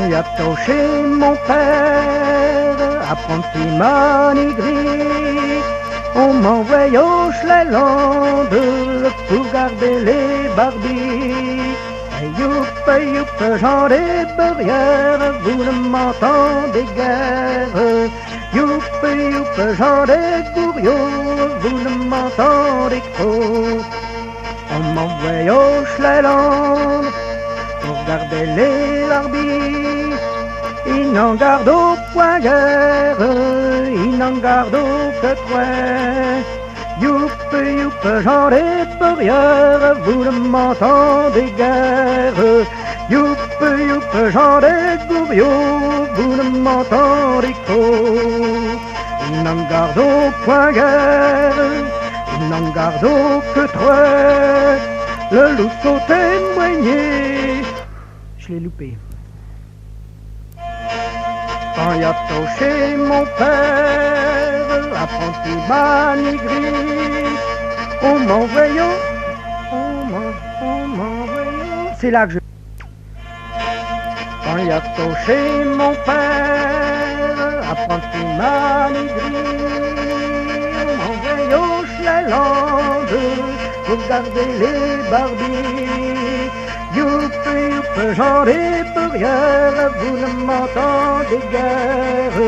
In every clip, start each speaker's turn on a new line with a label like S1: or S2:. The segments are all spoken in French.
S1: Bientôt chez mon père, apprenti manigris, on m'envoie au Schlelande pour garder les barbies. Et youp, youp, Jean des Barrières, vous ne m'entendez guère. Youp, youp, Jean des Bourriaux, vous ne m'entendez trop. On m'envoie au Schlelande pour garder les barbies. Ils n'en gardent au point guère, ils n'en garde que toi. Youpe, youpe, j'en ai pour rien, vous ne m'entendez guère. Youpe, youpe, j'en ai gouriot, vous ne m'entendez qu'au. Il n'en garde point guère, il n'en garde que toi. Le loup saut témoigné. Je l'ai loupé. Quand il a touché mon père, l'apprenti manigris, on m'envoyant, c'est là que je... Quand il a touché mon père, l'apprenti manigris, on m'envoyant la lande pour garder les barbies. Youpe, youpe, j'en ai pour rien, vous ne m'entendez guère.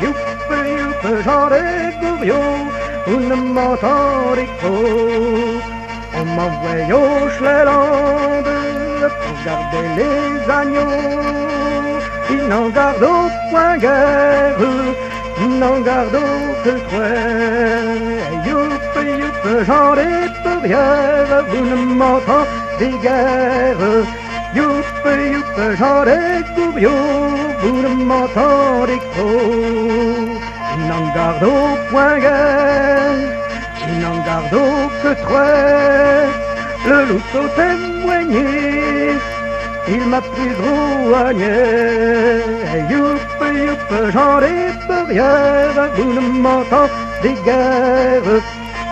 S1: Youpe, youpe, j'en ai gouriot, vous ne m'entendez qu'au. On m'envoie au Schlelande pour garder les agneaux. Ils n'en gardent point guère, ils n'en gardent que toi. Youpe, youpe, j'en ai pour rien, vous ne m'entendez guère. Youpe, youpe, j'en ai gouriot, vous ne m'entendez qu'au. Ils n'en gardent point guère, ils n'en gardent que toi. Le loup saut témoigné, il m'a pris rouagné. Youpe, youpe, j'en ai pour rien, vous ne m'entendez guère.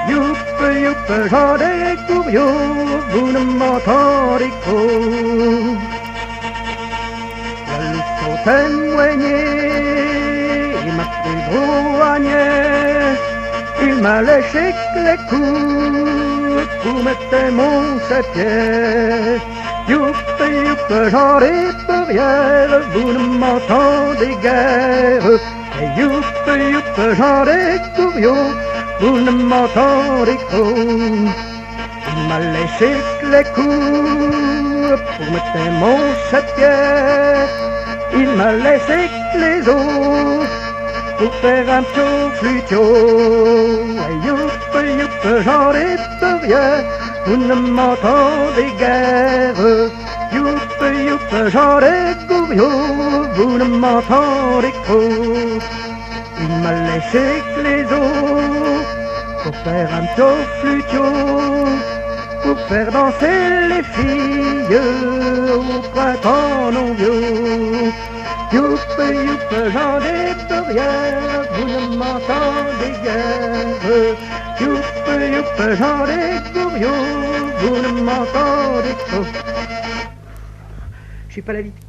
S1: Youpe, youpe, j'en ai gouriot, vous ne m'entendez qu'au. Le loup saut témoigné, il m'a pris rouagné. Il m'a léché les coups pour mettre mon sept-pieds. Youpe, youpe, j'en ai pour rien, vous ne m'entendez guère. Et youpe, youpe, j'en ai gouriot, vous ne m'entendez qu'au. Il m'a léché les coups pour mettre mon sept-pieds. Il m'a laissé les os pour faire un petit flutio. Youpe, youpe, j'en ai pour rien, vous ne m'entendez guère. Youpe, youpe, j'en ai gouriot, vous ne m'entendez qu'au. Il m'a laissé les os pour faire un petit flutio, pour faire danser les filles au printemps non vieux. Youpe, youpe, j'en ai pour rien, vous ne m'entendez guère. Youpe, youpe, j'en ai gouriot, vous ne m'entendez pas. Je suis pas la vitesse.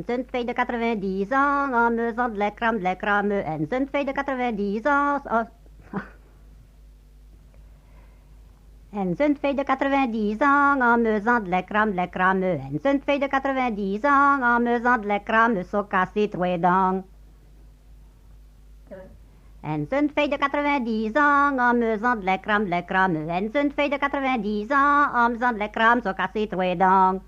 S2: jeune fille de 90 ans, en me faisant de la crème, une jeune fille de 90 ans, une jeune fille de 90 ans, en me faisant de la crème, une jeune fille de 90 ans, en me faisant de la crème, sont cassés trois dents. Une jeune fille de 90 ans, en me faisant de la crème, une jeune fille de 90 ans, en me faisant de la crème, sont cassés trois dents.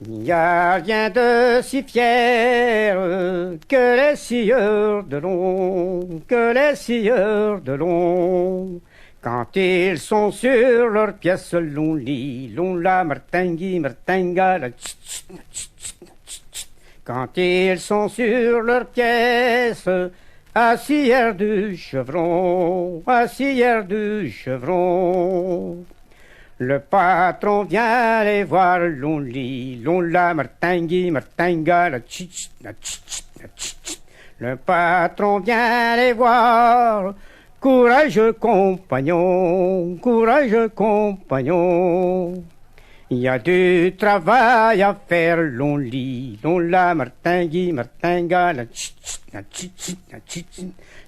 S1: Il n'y a rien de si fier que les scieurs de long, que les scieurs de long. Quand ils sont sur leur pièce, l'on lit, l'on la martingui, martinga, la tch, tch, tch, tch, tch, tch. Quand ils sont sur leur pièce, assis hier du chevron, assis hier du chevron. Le patron vient les voir, l'on lit, l'on la martingui, martinga, la tch, tch, la tch, tch, la tch, tch. Le patron vient les voir. Courageux compagnon, Il y a du travail à faire, l'on lit, l'on la martingui, martinga, la tchit, la tchit, la tchit.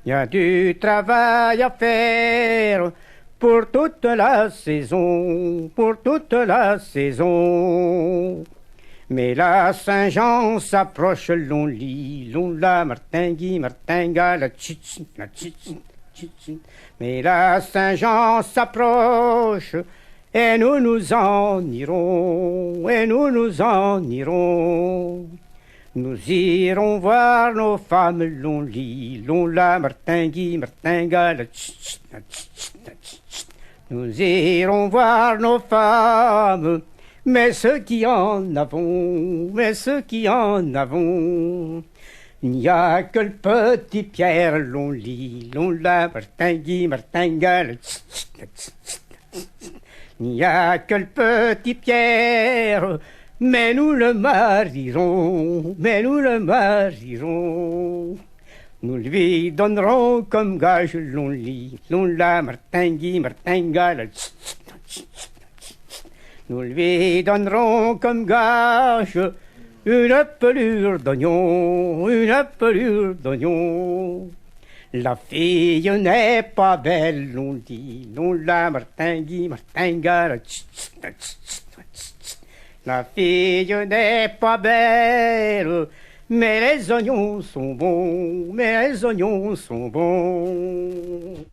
S1: Il y a du travail à faire pour toute la saison, pour toute la saison. Mais la Saint-Jean s'approche, l'on lit, l'on la martingui, martinga, la tchit, la tchit, tchit. Mais la Saint-Jean s'approche, et nous nous en irons, et nous nous en irons. Nous irons voir nos femmes, l'on lit, l'on la martingui, martinga, la tchit, la tchit, la tchit. Nous irons voir nos femmes, mais ceux qui en avons, mais ceux qui en avons. Il n'y a que le petit Pierre, l'on lit, l'on la martingui, martinga, la tchit, la tchit. Il n'y a que le petit Pierre, mais nous le marierons, mais nous le marierons. Nous lui donnerons comme gage, l'on lit, l'on la martingui, martinga, la tchit, la tchit. Nous lui donnerons comme gage une pelure d'oignon, une pelure d'oignon. La fille n'est pas belle, l'on dit, l'on la martingui, martinga, la tchit, la tchit, la tchit. La fille n'est pas belle, mais les oignons sont bons, mais les oignons sont bons.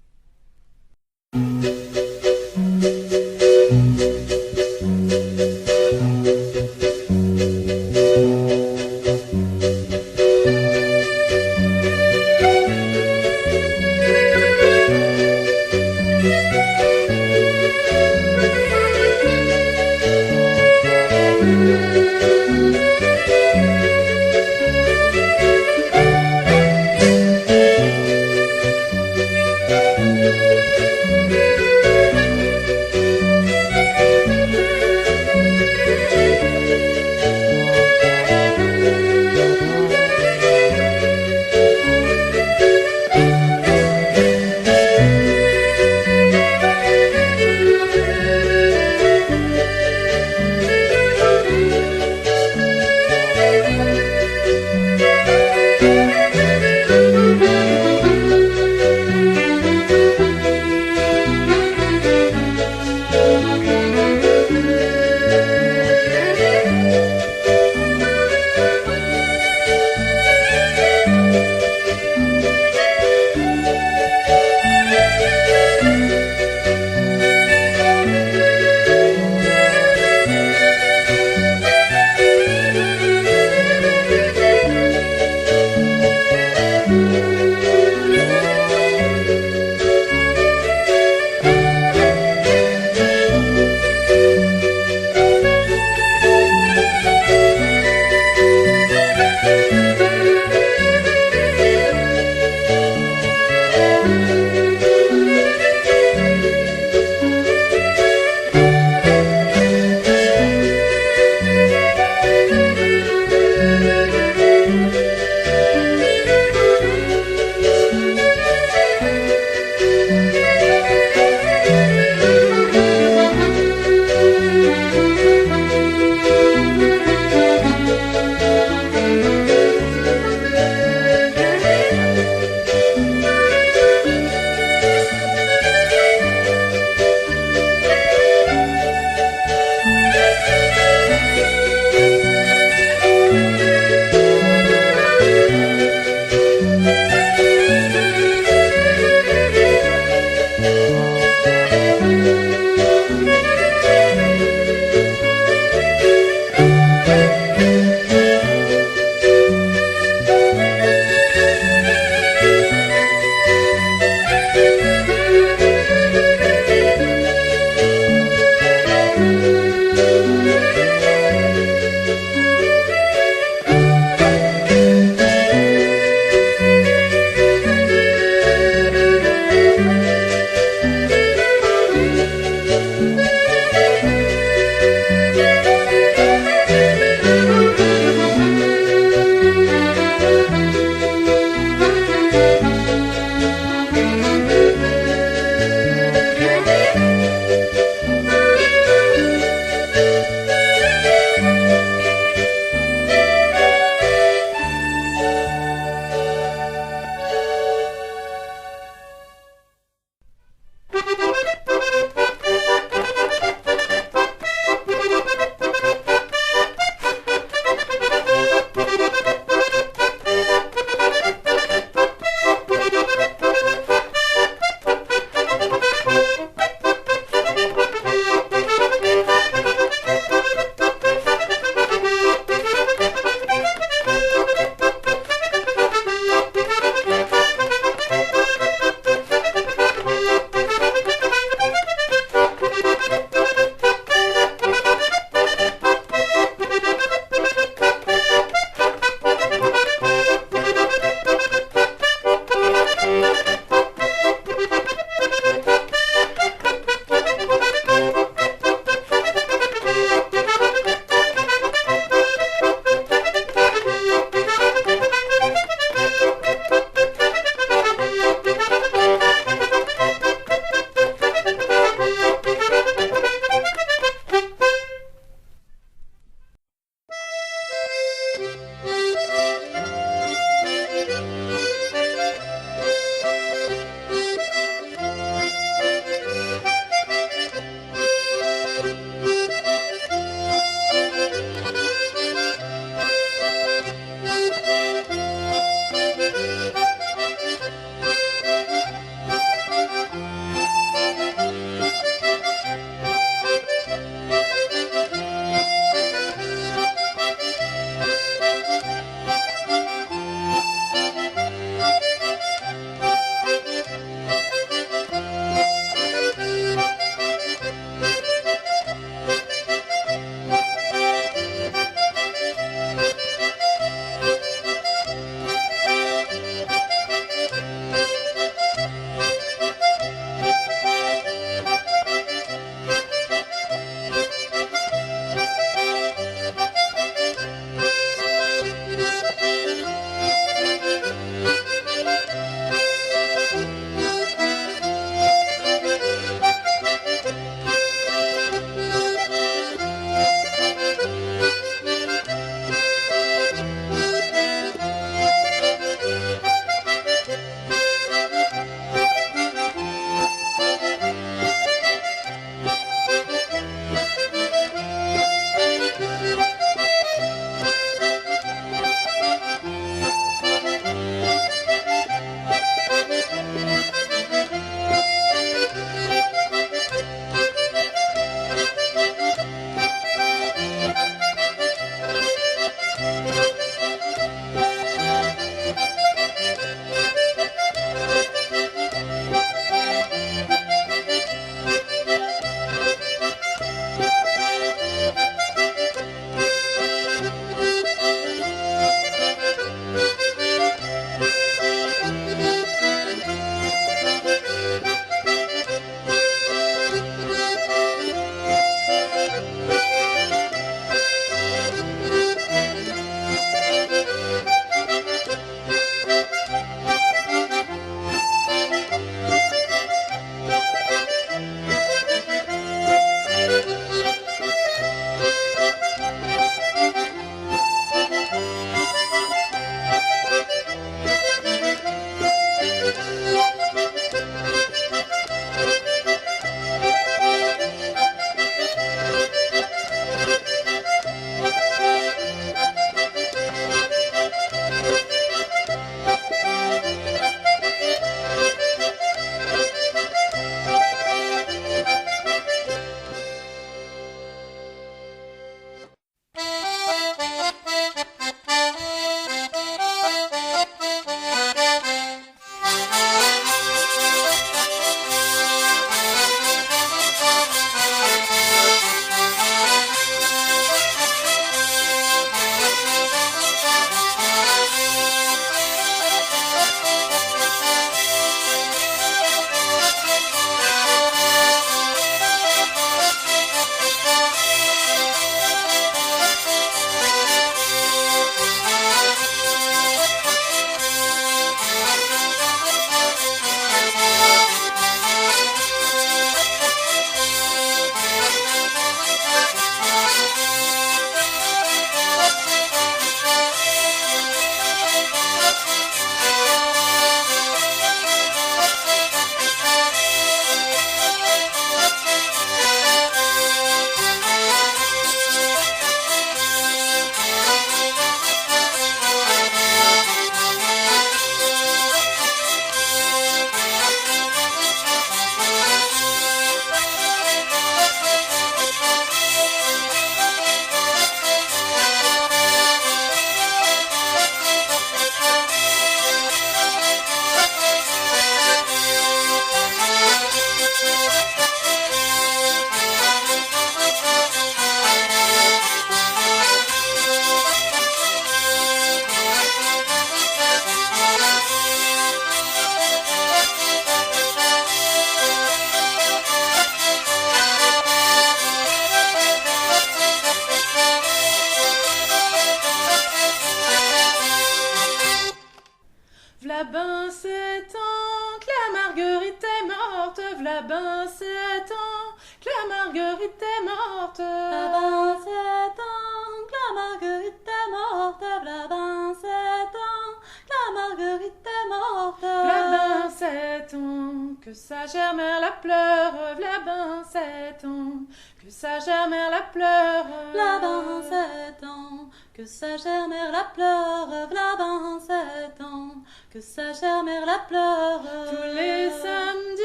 S3: V'là ben 7 ans que la Marguerite est morte. V'là ben 7 ans que la Marguerite est morte.
S4: V'là ben 7 ans que la Marguerite est morte. V'là ben 7 ans que la Marguerite est morte.
S3: V'là ben 7 ans que sa chère mère la pleure. V'là ben 7 ans que sa chère mère la pleure.
S4: V'là ben 7 ans que sa chère mère la pleure. V'là ben 7 ans que sa chère mère la pleure.
S3: Tous les samedis,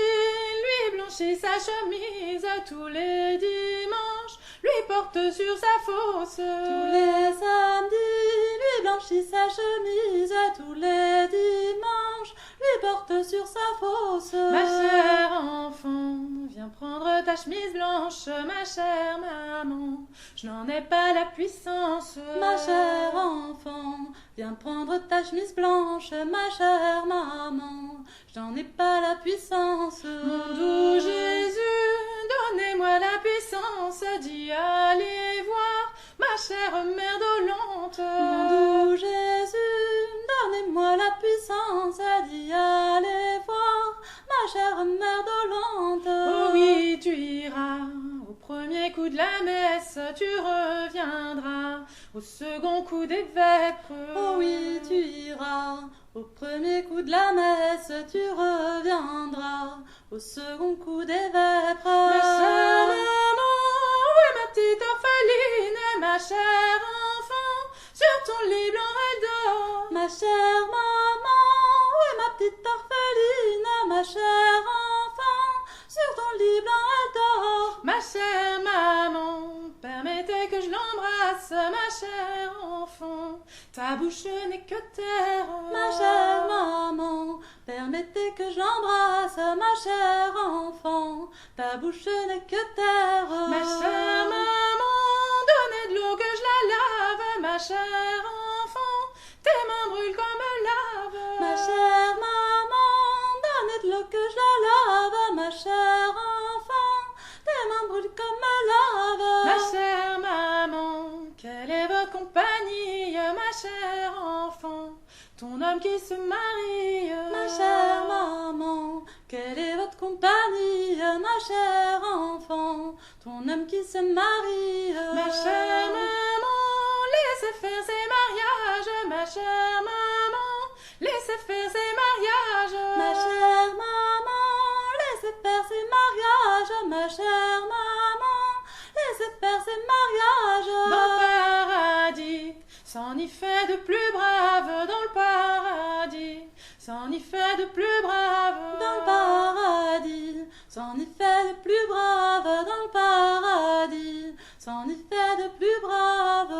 S3: lui blanchit sa chemise. Tous les dimanches, lui porte sur sa fosse.
S4: Tous les samedis, lui blanchit sa chemise. Tous les dimanches, lui porte sur sa fosse.
S3: Ma chère enfant, viens prendre ta chemise blanche. Ma chère maman, je n'en ai pas la puissance.
S4: Ma chère enfant, viens prendre ta chemise blanche. Ma chère maman, je n'en ai pas la puissance.
S3: Mon doux Jésus, donnez-moi la puissance d'y aller voir ma chère mère dolente.
S4: Mon doux Jésus, donnez-moi la puissance d'y aller voir ma chère mère dolente.
S3: Oh oui, tu iras au premier coup de la messe, tu reviendras au second coup des vêpres.
S4: Oh oui, tu iras au premier coup de la messe, tu reviendras au second coup des vêpres.
S3: Ma chère maman, où est ma petite orpheline, ma chère enfant, sur ton lit blanc elle dort.
S4: Ma chère maman, où est ma petite orpheline, ma chère enfant, sur ton lit blanc elle dort.
S3: Ma chère maman, permettez que je l'embrasse, ma chère enfant, ta bouche n'est que terre.
S4: Ma chère maman, permettez que je l'embrasse, ma chère enfant, ta bouche n'est que terre.
S3: Ma chère maman, donnez de l'eau que je la lave, ma chère enfant, tes mains brûlent comme lave.
S4: Ma chère maman, donnez de l'eau que je la lave, ma chère enfant, tes mains brûlent comme lave.
S3: Ma chère maman, quelle est votre compagnie, ma chère enfant, ton homme qui se marie.
S4: Ma chère maman, quelle est votre compagnie, ma chère enfant, ton homme qui se marie.
S3: Ma chère maman, laissez faire ces mariages, ma chère maman, laissez faire ces mariages.
S4: Ma chère maman, laissez faire ces mariages, ma chère maman, laissez faire ces mariages.
S3: Dans le paradis, c'en y fait de plus brave, dans le paradis, c'en y fait de plus brave.
S4: Dans le paradis, c'en y fait de plus brave, dans le paradis, c'en y fait de plus brave.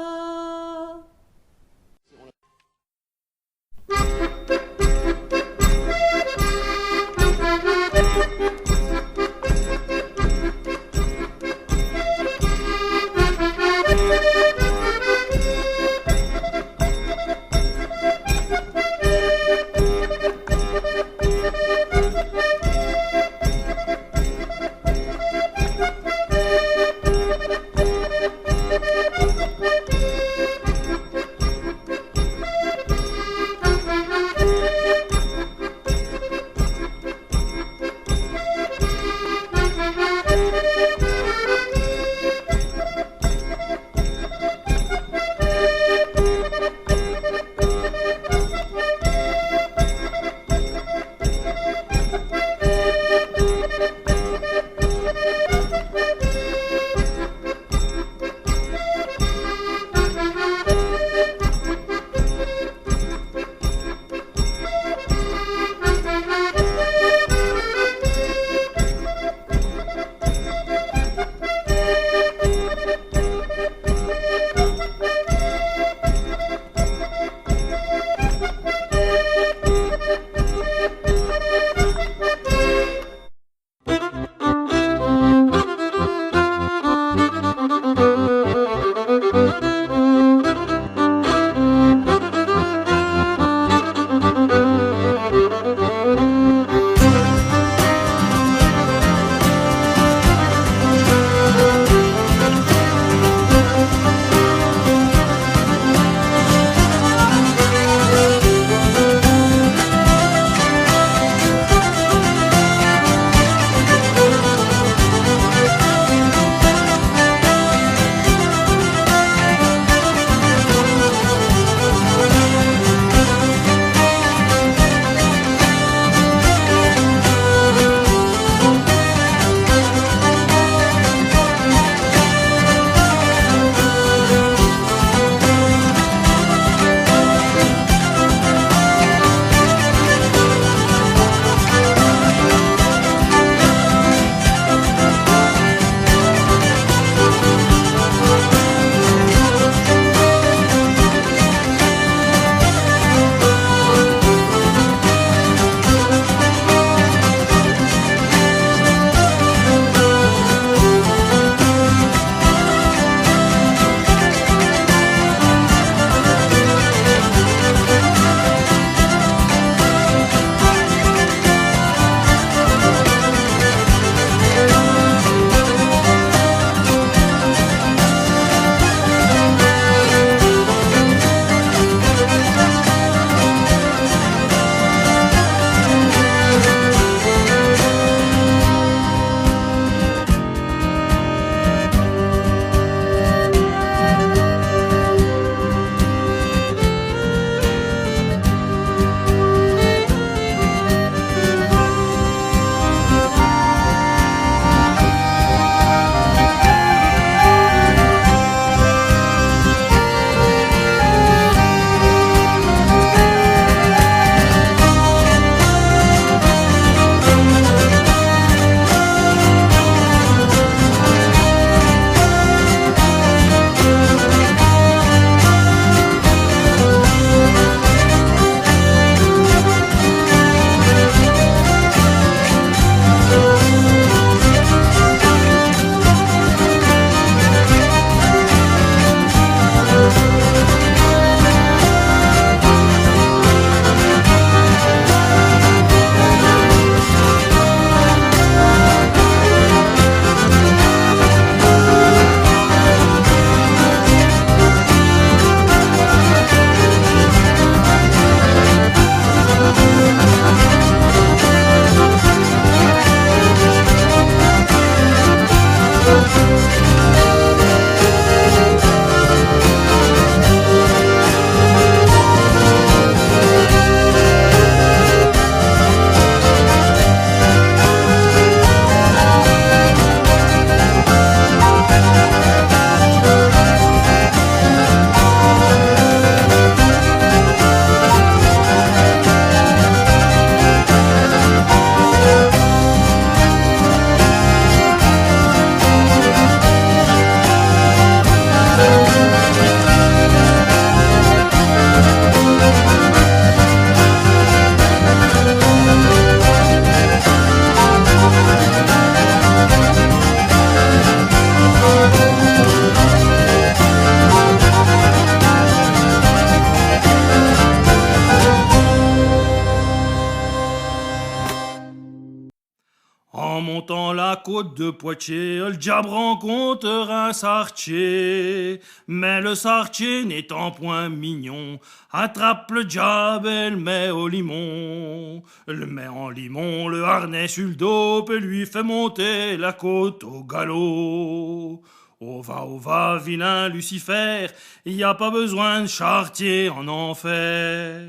S5: En montant la côte de Poitiers, le diable rencontre un sartier. Mais le sartier n'étant point mignon, attrape le diable et le met au limon. Le met en limon, le harnais sur le dos, et lui fait monter la côte au galop. Au va, vilain Lucifer, y a pas besoin de chartier en enfer.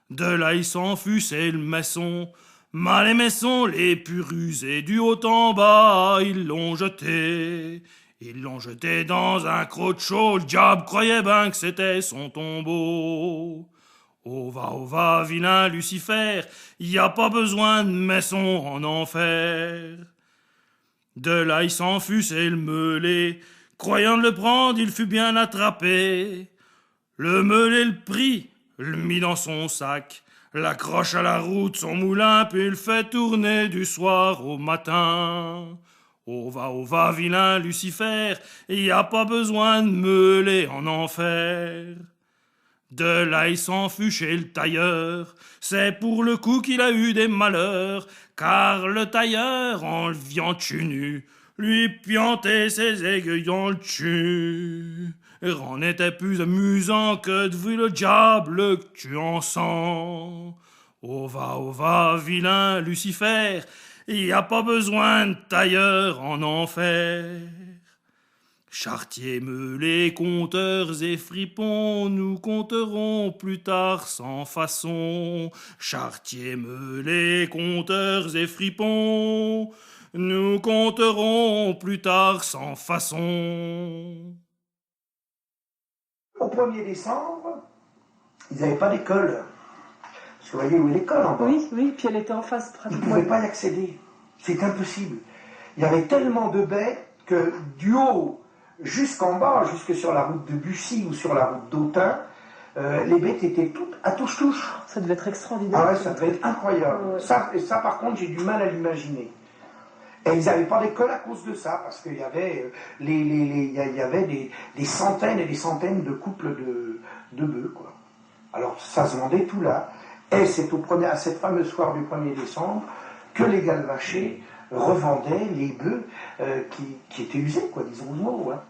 S5: De là il s'enfuit, c'est le maçon. Mais les maçons les plus rusés, du haut en bas, ils l'ont jeté. Ils l'ont jeté dans un croc de chaux, le diable croyait bien que c'était son tombeau. Au va, vilain Lucifer, y a pas besoin de maçon en enfer. De là il s'enfuit, c'est le meulé. Croyant de le prendre, il fut bien attrapé. Le meulé le prit, le mit dans son sac, l'accroche à la roue de son moulin, puis le fait tourner du soir au matin. Au va, vilain Lucifer, y a pas besoin de meuler en enfer. De là il s'enfuit chez le tailleur, c'est pour le coup qu'il a eu des malheurs, car le tailleur, en le viant tu nu, lui piantait ses aiguilles dans le cul. C'en était plus amusant que de voir le diable que tu en sens. Au va, vilain Lucifer, y a pas besoin de tailleur en enfer. Chartiers, meulés, conteurs et fripons, nous compterons plus tard sans façon. Chartiers, meulés, conteurs et fripons, nous compterons plus tard sans façon.
S6: Au 1er décembre, ils n'avaient pas d'école. Parce que vous voyez où est l'école en bas.
S7: Oui, puis elle était en face
S6: Ils
S7: pratiquement.
S6: ne pouvaient pas y accéder. C'est impossible. Il y avait tellement de baies que du haut jusqu'en bas, jusque sur la route de Bussy ou sur la route d'Autun, les bêtes étaient toutes à touche-touche.
S7: Ça devait être extraordinaire.
S6: Ah ouais, ça devait être incroyable.
S7: Ouais.
S6: Ça, par contre, j'ai du mal à l'imaginer. Et ils n'avaient pas d'école à cause de ça, parce qu'il y avait, il y avait des centaines et des centaines de couples de bœufs, quoi. Alors, ça se vendait tout là. Et c'est à cette fameuse soirée du 1er décembre que les galvachés revendaient les bœufs qui étaient usés, quoi, disons le mot, hein.